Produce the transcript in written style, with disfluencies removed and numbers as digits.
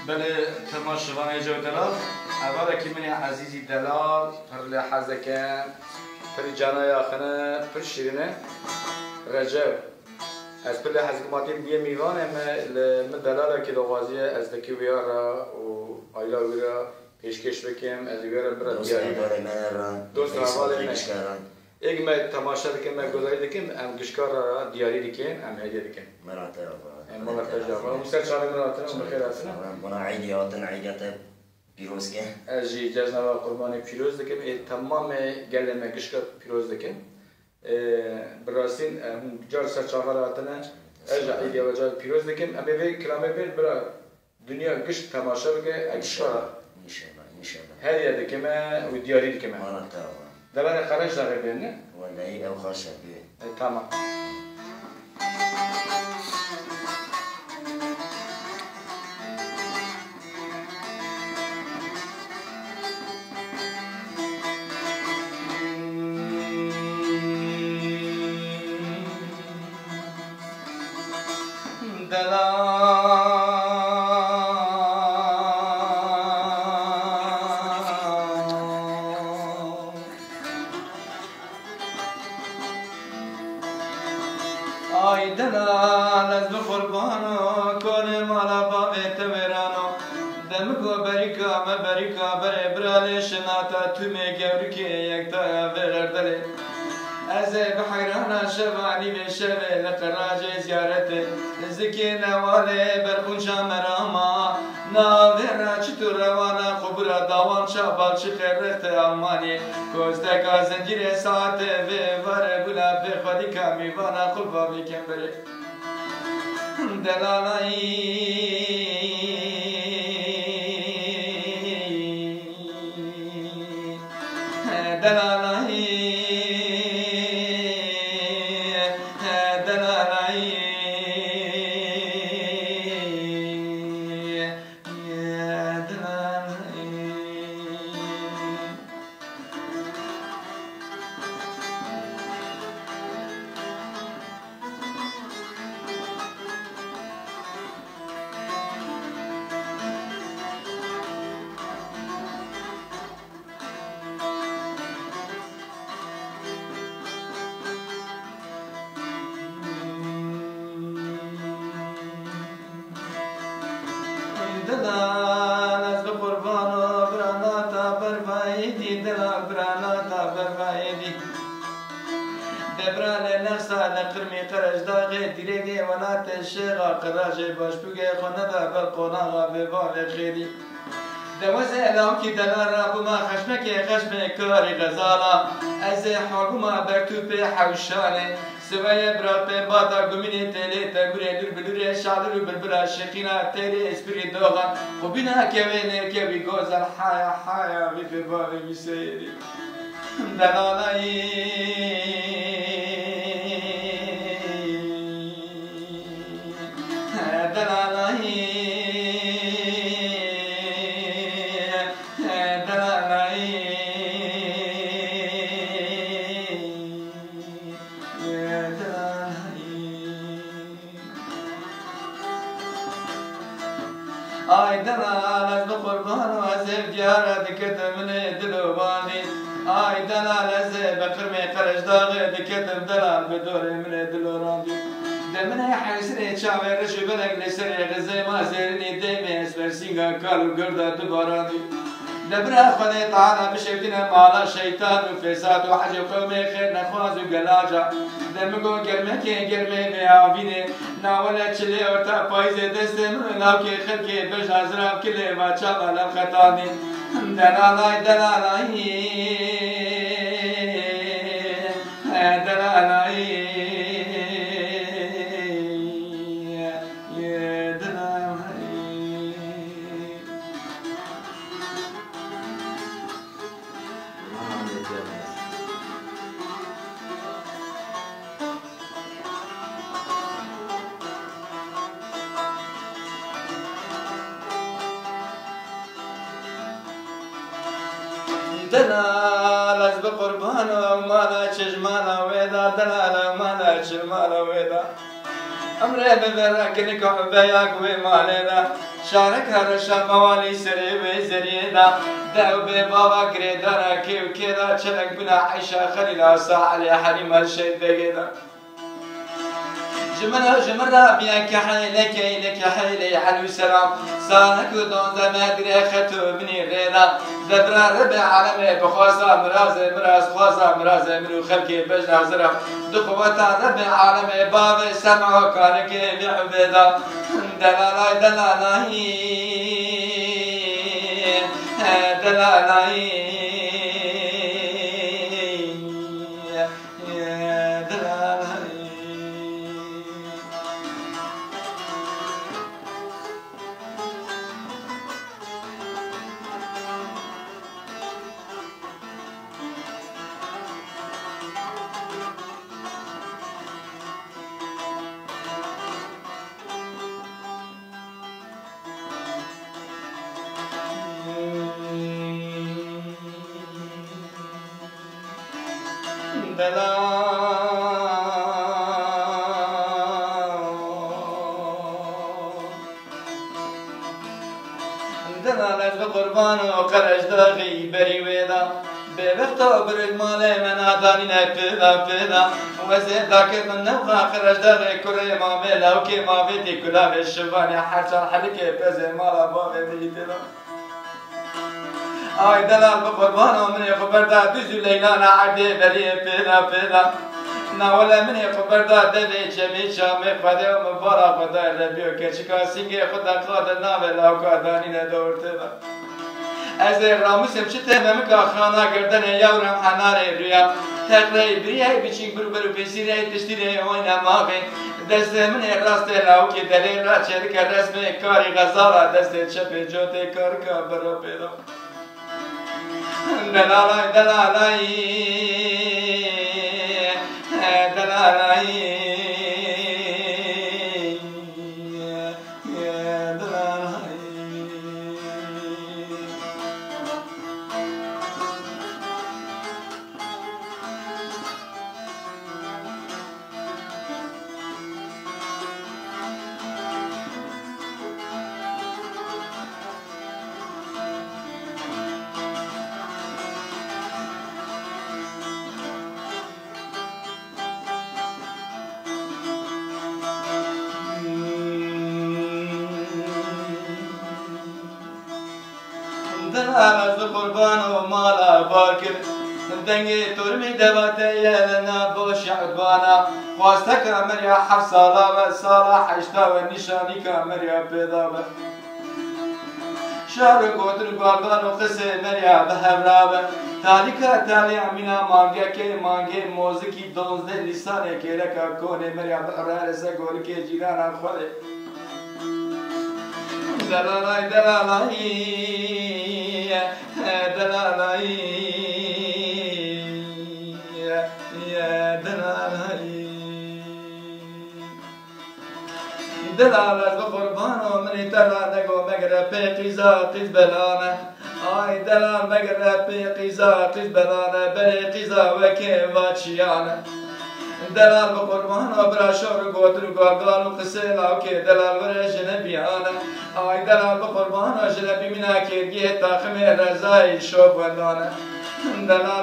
بله تماشاوانه جو دلال اولا که منی عزیزی دلال پر لحظه کن پر جانای آخنه پر شیرینه رجب از پر لحظه که ماتیم دیه میوانه من دلاله که دوازیه از دکی ویارا و آیلا ویرا پیشکش بکیم از ویارا برد دیاری دوست احواله من ایک من تماشا دکیم من گذاری دکیم ام گشکار را دیاری دکیم ام هدیه دکیم مراتب مراتب جواب مستر شامل مراتب بخیر هستن منا عیدی هاتن عیدت پیروز که اجی جشنواره قربانی پیروز دکیم تمام گله گشکار پیروز دکیم براسین جار سر چهار هاتنه اجا عیدی و جار پیروز دکیم ام به کلامه بیل برا دنیا گشت تماشا بگه گشکار انشالله هدیه دکیم و دیاری دکیم مراتب دلار خارج داره بینه ولا هي او خاصه بيه تمام آی دلال از بخوربانو کنه مالا باویت ورانو دمگو بریکا مبریکا بره برالی شناتا تو می گوری که یک تایا بغردلی از بحیرانا شبانی به شبه لقراج زیارته زکی نواله برخونشا مراما ناویرا چطور روانا خبرا داوان شابال چه خیرت آمانی کوزدکا زنجیر ساعته و واره بلا به خودی کامی وانا خلفا بیکن بره دلالایی دلالایی دلال از بقربانو براناتا برفایدی دلال براناتا برفایدی دبرال نفسا لقرمی قرش داغی دیرگی ولات الشیغا قراج باش بگه خونده بالقناغا ببال خیری دوز الام کی دلال رابو ما خشمک خشم کاری غزالا از حاکما برتو به حوشانه سوای برات به بادا گمینی تلی تگوری دور بلوری شادر و بلبلا شکینا تلی اسپری دوغا خوبینا کوینه که بی گوزل حایا حایا بی فرباوی میسیری دلالایی دلالایی آی دلال از بقربان و از دیاره دکتم من دلوانی آی دلال از بقرم قرش داغه دکتم دلال بدور من دلوراندی دمنه حسنه چاوی رشو بلگ لسر غزه ما زیرنی دیمه اسپرسینگا کالو گرده دوباراندی دبرا خدای تعالی بشکتنا مالا شیطان و فساد و حج قومه خیر نخواز و گلاجا دمگو گرمه که گرمه بیاوینه ناوله چلی ورطا پایز دست من ناو که خلقی بش ازراب کلی و چاپ علم خطانی دلالای دلالایی دلالایی دلال از بقربان و مالا چشمانا ویدا دلال مالا چشمانا ویدا امره ببرا کنی کحبه کوی مالینا شارک هر شب موالی سری و زرینا دو به بابا گریدانا کیو کیدا چلک بنا عیشا خلیلا ساعلی حریم الشید بگیدا جمرة بيانك حيلك إلك حيلي على السلام صانك ودون زمادري خطو مني رينا دبرا ربع عالمي بخواسا مراز خواسا مراز منو خلقي بجنا زرع دقوة ربع عالمي باب سمع كارك بعبدا دلالاي دلالاي دلالاي دلالت بقربان وقرش داغي بري ويدا بوقتا برق مالي من آدانين پیدا وزيد داكت من نبغى قرش داغي كري مامي لوكي ما بيتي كلا بالشباني حرشان حدكي بزي مالا بابي بيتنا آي دلال بقربان ومني خبردا دوزو ليلانا عدي بري پیدا ناولا مني خبردا دبي چمي شامي خده ومبارا خدا ربيو كچكا سنگي خدا قادر ناوه لاوكا دانين دورتنا از راموسم چته ممکا خانا گردن یورم حناره رویا تقری بریای بچیک برو پیسیره تشتیره اوینا ماغین دست من راست لاوکی دلی را چرک رسم کاری غزالا دست چپ جوته کار کا برا پیدا دلالای دلالای دلالای دلالت قربان و مالا بارکر دنگی ترمی دواته یلنا باش عدوانا خواستک مریا 7 سالا و سالا 8 و نشانی که مریا پیدا به شهر گودر گاردان و قصه مریا به همراه تاریکا تالی امینا مانگه که مانگه موزیکی 12 لیسانه که رکا کونه مریا به قرار سگور که جیران خوده دلالای دلالای دلالای دلالای دلالت بقربان و منی ترانگو مگر پی قیزا قیز بلانه آی دلال مگر پی قیزا قیز بلانه بری قیزا وکی واچیانه دلال بقربان و براشور گوتر گاردان و قصه لاوکی دلال ور جنبیانه آی دلال بقربان و جنبی منا کرگی تاخم رضای شوب ولانه دلال